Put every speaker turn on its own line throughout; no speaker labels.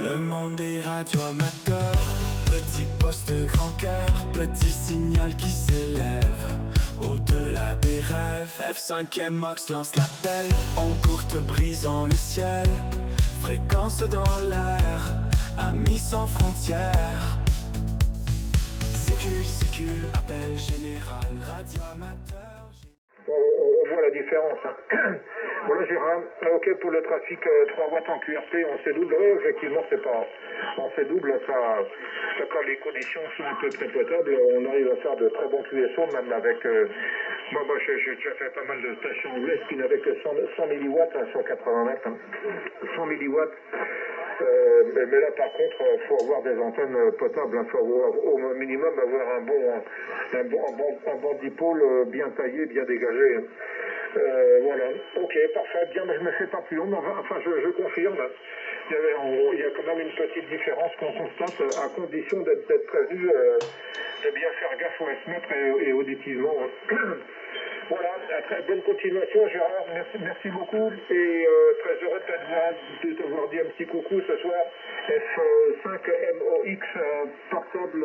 Le monde est radioamateur, petit poste grand cœur, petit signal qui s'élève au-delà des rêves. F5e Max lance l'appel, en courte brisant le ciel, fréquence dans l'air, amis sans frontières. Sécu, appel général, radioamateur.
On voit la différence. Voilà Gérard, ok pour le trafic 3 watts en QRP en C-double, effectivement c'est pas en C-double, ça, quand les conditions sont un peu très potables, on arrive à faire de très bons QSO, même avec, moi j'ai déjà fait pas mal de stations ouest qui n'avaient que 100 milliwatts sur 80 mètres, 100 milliwatts. Mais là par contre il faut avoir des antennes potables, il faut au minimum avoir un bon dipôle bien taillé, bien dégagé. Voilà, ok, parfait, bien, mais je ne me fais pas plus long, mais enfin je confirme, il y a quand même une petite différence qu'on constate, à condition d'être prévenu, de bien faire gaffe au S-mètre et auditivement. Voilà, très bonne continuation Gérard, merci beaucoup, et très heureux de t'avoir dit un petit coucou ce soir. F5MOX portable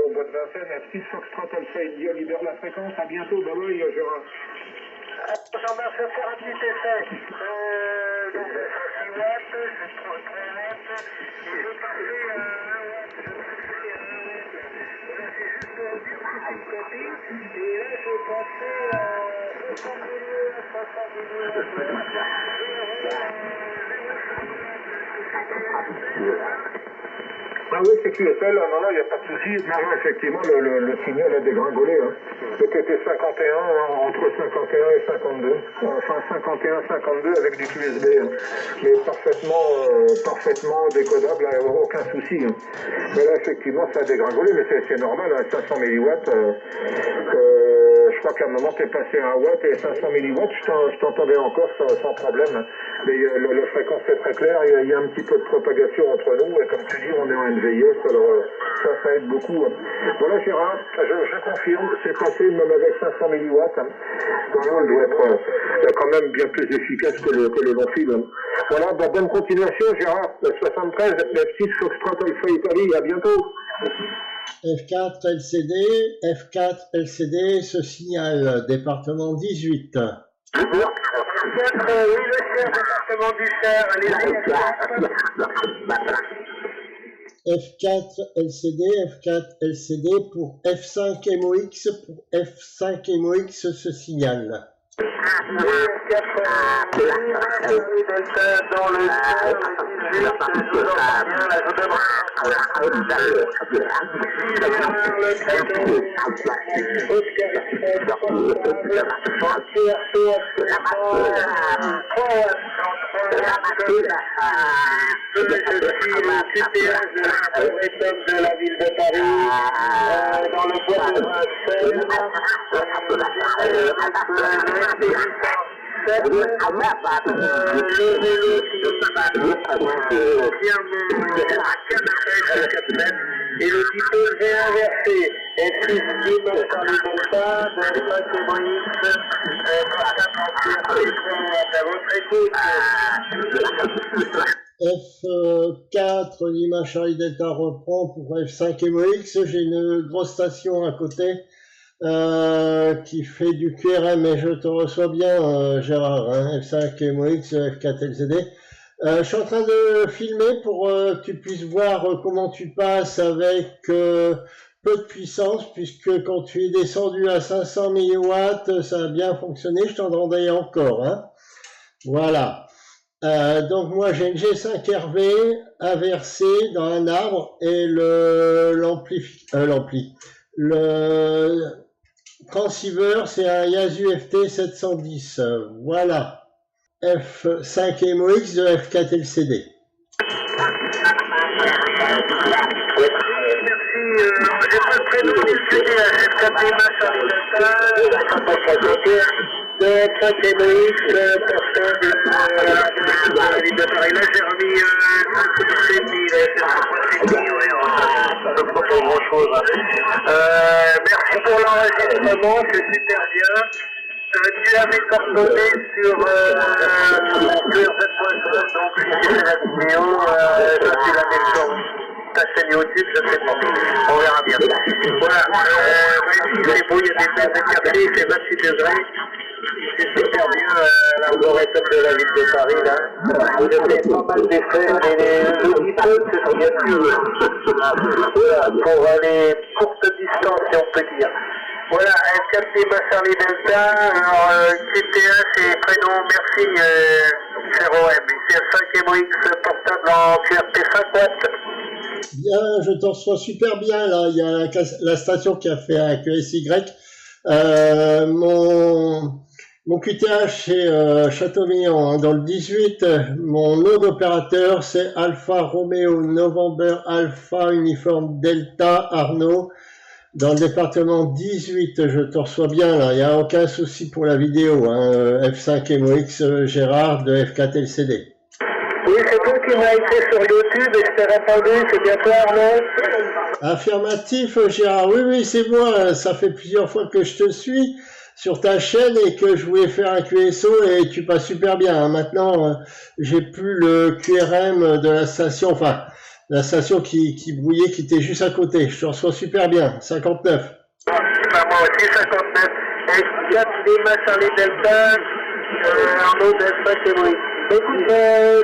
au bois de Vincennes, F6 Foxtrot Alpha India libère la fréquence, à bientôt, bye bye Gérard.
Jean-Marc, je vais faire un petit essai. Donc, 6 watts, c'est 3 watts. Et je vais passer à 1 watt. Voilà, c'est juste pour dire que c'est une copie. Et là, je vais passer à 60 milliwatts.
Ah oui, c'est QSL, non, il n'y a pas de souci. Non, effectivement, le signal a dégringolé. Hein. C'était 51, entre 51 et 52. Enfin, 51, 52 avec du QSB. Hein. Mais parfaitement décodable, aucun souci. Hein. Mais là, effectivement, ça a dégringolé, mais c'est normal, hein, 500 milliwatts. Je crois qu'à un moment, tu es passé à 1 watt et 500 milliwatts, je t'entendais encore sans problème. Mais la fréquence est très claire, il y a un petit peu de propagation entre nous, et comme tu dis, on est en NVIS, alors ça aide beaucoup. Voilà Gérard, je confirme, c'est passé même avec 500 milliwatts. On doit être quand même bien plus efficace que le long fil. Voilà, bonne continuation Gérard, 73, F6 Foxtrot Alpha Italie, à bientôt.
F4 LCD, F4 LCD, ce signal, département 18.
Oui, monsieur, département du Cher,
F4 LCD pour F5 MOX, pour F5 MOX, ce signal.
dans le de la ville de Paris, dans le bois de et le dipôle est inversé. Et plus libre par les bons pas, de la
F4, Lima Charlie Delta reprend pour F5 MOX. J'ai une grosse station à côté qui fait du QRM, et je te reçois bien Gérard, hein, F5 MOX, F4 LCD. Je suis en train de filmer pour que tu puisses voir comment tu passes avec peu de puissance, puisque quand tu es descendu à 500 milliwatts, ça a bien fonctionné, je t'entendais encore. Hein. Voilà. Donc moi j'ai une G5 RV inversée dans un arbre, et le transceiver c'est un Yaesu FT 710. Voilà. F5 MOX de F4 LCD.
J'ai pas le prénom du CD, F4 de F5 MOX, portable de la ville de Paris. Là, j'ai remis un coup de CD, c'est pas grand chose. Merci pour l'enregistrement, c'est super bien. Tu avais coordonné sur mon cœur de poisson, donc si tu fais la vidéo, je suis la même sur ta chaîne YouTube, je sais pas, on verra bien. Voilà, oui, c'est beau, il y a des places de café, il fait 28 degrés, c'est super bien, la forêt de la ville de Paris, là. Vous avez pas mal d'effets, mais le dipôle, c'est bien sûr, voilà, pour aller courte distance, si on peut dire. Voilà, F4T Charlie Delta, alors QTA c'est prénom, merci, c'est OM, c'est un 5MOX portable en QRP 50.
Bien, je t'en reçois super bien là. Il y a la station qui a fait un QSY. Mon QTH c'est Châteaubriand. Hein. Dans le 18, mon nom d'opérateur c'est Alpha Romeo November Alpha Uniforme Delta Arnaud. Dans le département 18, je te reçois bien là. Il n'y a aucun souci pour la vidéo. Hein. F5MOX Gérard de F4 LCD.
Oui, c'est toi qui m'as écrit sur YouTube et je t'ai répondu, c'est bien toi Arnaud?
Affirmatif, Gérard. Oui, oui, c'est moi. Ça fait plusieurs fois que je te suis sur ta chaîne et que je voulais faire un QSO et tu passes super bien. Hein. Maintenant, j'ai plus le QRM de la station, enfin, la station qui brouillait, qui était juste à côté. Je te reçois super bien. 59.
Bah, moi aussi, 59. F4 Lima Charlie Delta, Arnaud de F5MOX. Écoute,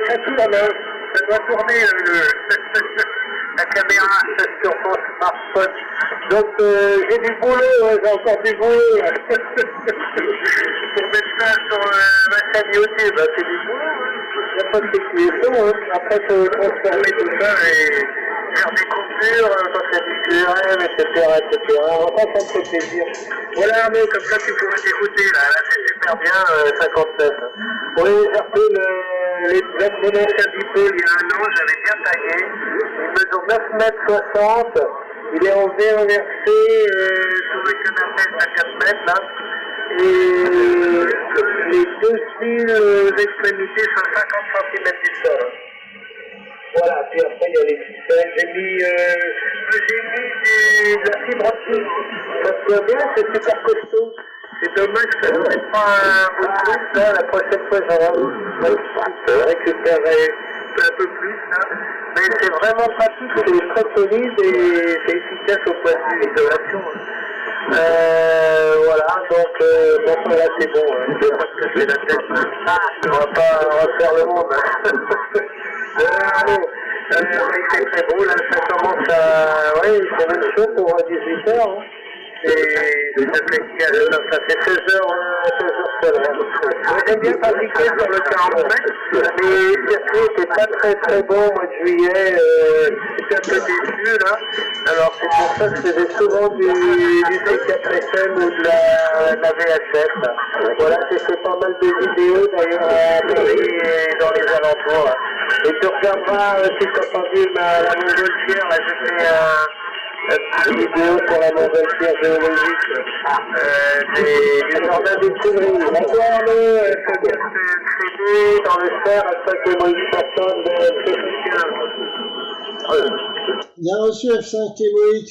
ça tourne, ça doit tourner la caméra sur mon smartphone. Donc j'ai du boulot, j'ai encore du boulot pour mettre ça sur ma chaîne YouTube. C'est du boulot, il n'y a pas de sécurité. Après, il faut transformer tout ça et faire des coupures quand il y a du QRM, etc. Enfin, ça me fait plaisir. Voilà, mais comme ça, tu pourras t'écouter. Là, c'est super bien, 59. Oui, j'ai repris mon ancien dipôle il y a un an, j'avais bien taillé. Il mesure 9 mètres 60. Il est en V inversé sur un canapé à 4 mètres là. Et les deux fils d'extrémité sont 50 cm du sol. Voilà, puis après il y a les ficelles. J'ai mis de la fibre optique. Ça se voit bien, c'est super costaud. C'est dommage que ça ne mette pas un beau truc là. La prochaine fois j'aurai récupérer un peu plus là. Mais c'est vraiment pratique, c'est très solide et c'est efficace au point de vue isolation. Voilà, donc bon, là c'est bon, je crois que je fais la tête. On va pas refaire le monde. C'est très beau, là ça commence à... Oui, c'est même chaud pour 18h. Hein. Et ça fait 16 heures solaires. Moi j'aime bien pratiquer sur le 40 mètres, mais le circuit n'était pas très bon au mois de juillet, j'étais un peu déçu là. Alors c'est pour ça que je faisais souvent du C4SM ou de la VHF. Là. Voilà, j'ai fait pas mal de vidéos d'ailleurs à Paris et dans les alentours. Là. Et tu regarderas, si tu n'as pas vu la montgolfière, là j'ai fait une vidéo pour la montgolfière géologique du jardin des Tuileries. D'accord, le CD dans le fer à 5MOX personne de
Il y a reçu F5MOX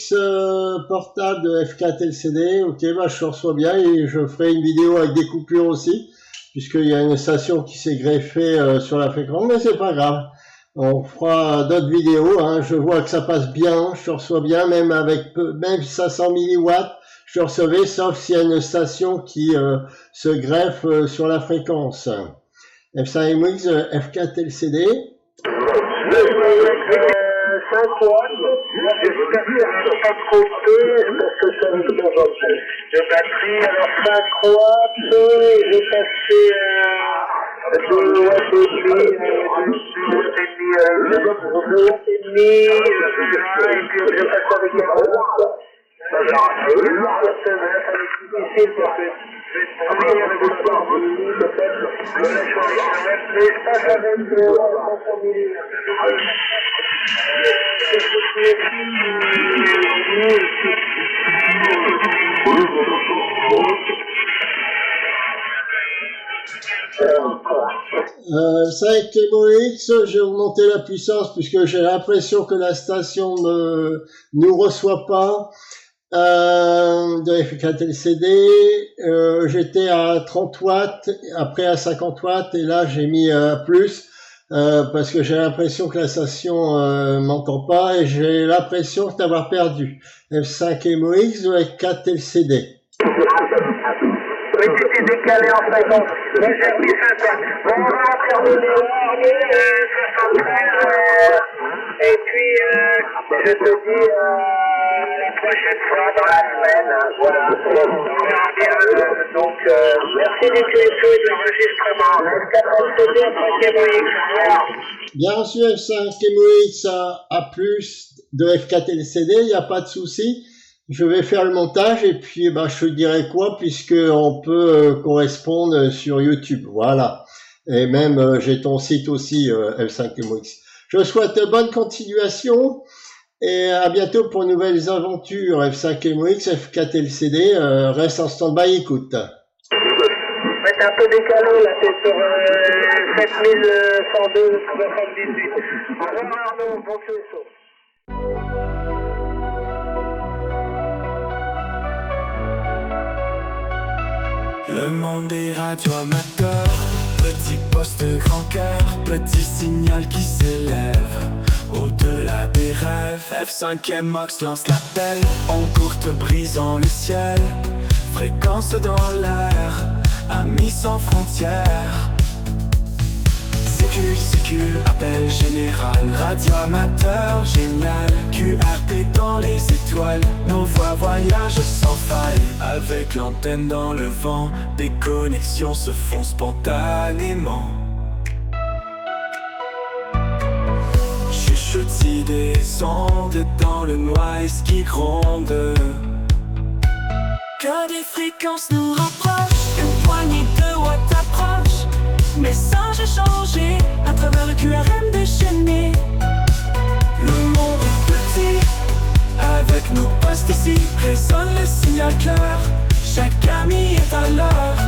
portable de F4 LCD. Ok, bah je reçois bien et je ferai une vidéo avec des coupures aussi, puisqu'il y a une station qui s'est greffée sur la fréquence, mais c'est pas grave. On fera d'autres vidéos, hein. Je vois que ça passe bien, je te reçois bien, même avec même 500 milliwatts, je te recevais, sauf s'il y a une station qui se greffe sur la fréquence. F5MOX, F4 LCD.
5 watts, j'espère que ça pas trop peu, parce que ça me demande de batterie, alors 5 watts, j'ai passé 2 watts et demi, 2 watts et demi, et puis je passe avec un watts. Ça va être difficile parce que je vais travailler avec le soir, peut-être, mais je passe avec 500 millilitres.
Avec MOX, j'ai augmenté la puissance puisque j'ai l'impression que la station ne nous reçoit pas. de FKTLCD. J'étais à 30 watts, après à 50 watts, et là j'ai mis plus, parce que j'ai l'impression que la station m'entend pas, et j'ai l'impression d'avoir perdu. F5MOX ou FKTLCD.
Oui, c'était décalé en fréquence. Moi, j'ai repris 50. Bon, on va terminer là, 73. Et puis, je te dis la prochaine fois dans la semaine. Voilà. On verra bien. Donc, merci du QSO et de l'enregistrement.
Bien reçu F5MOX à plus de FKTLCD, il n'y a pas de souci. Je vais faire le montage et puis je te dirai quoi, puisque on peut correspondre sur YouTube. Voilà. Et même j'ai ton site aussi, F5MOX. Je souhaite bonne continuation et à bientôt pour nouvelles aventures. F5MOX, FKTLCD, reste en stand-by, écoute.
Ouais, t'es un peu décalé là, t'es sur 7102 78. Au revoir Arnaud, bon QSO.
Le monde des radioamateurs, petit poste grand cœur, petit signal qui s'élève au-delà des rêves. F5MOX lance l'appel, en courte brisant le ciel, fréquence dans l'air, amis sans frontières. Sécu, appel général, radio amateur génial, QRP dans les étoiles, nos voix voyagent sans faille. Avec l'antenne dans le vent, des connexions se font spontanément. Chuchotis des ondes dans le noise qui gronde. Que des fréquences nous rapprochent, une poignée de watts approche. Message échangé à travers le QRM déchaîné. Le monde est petit, avec nos postes ici résonne le signal clair. Chaque ami est à l'heure.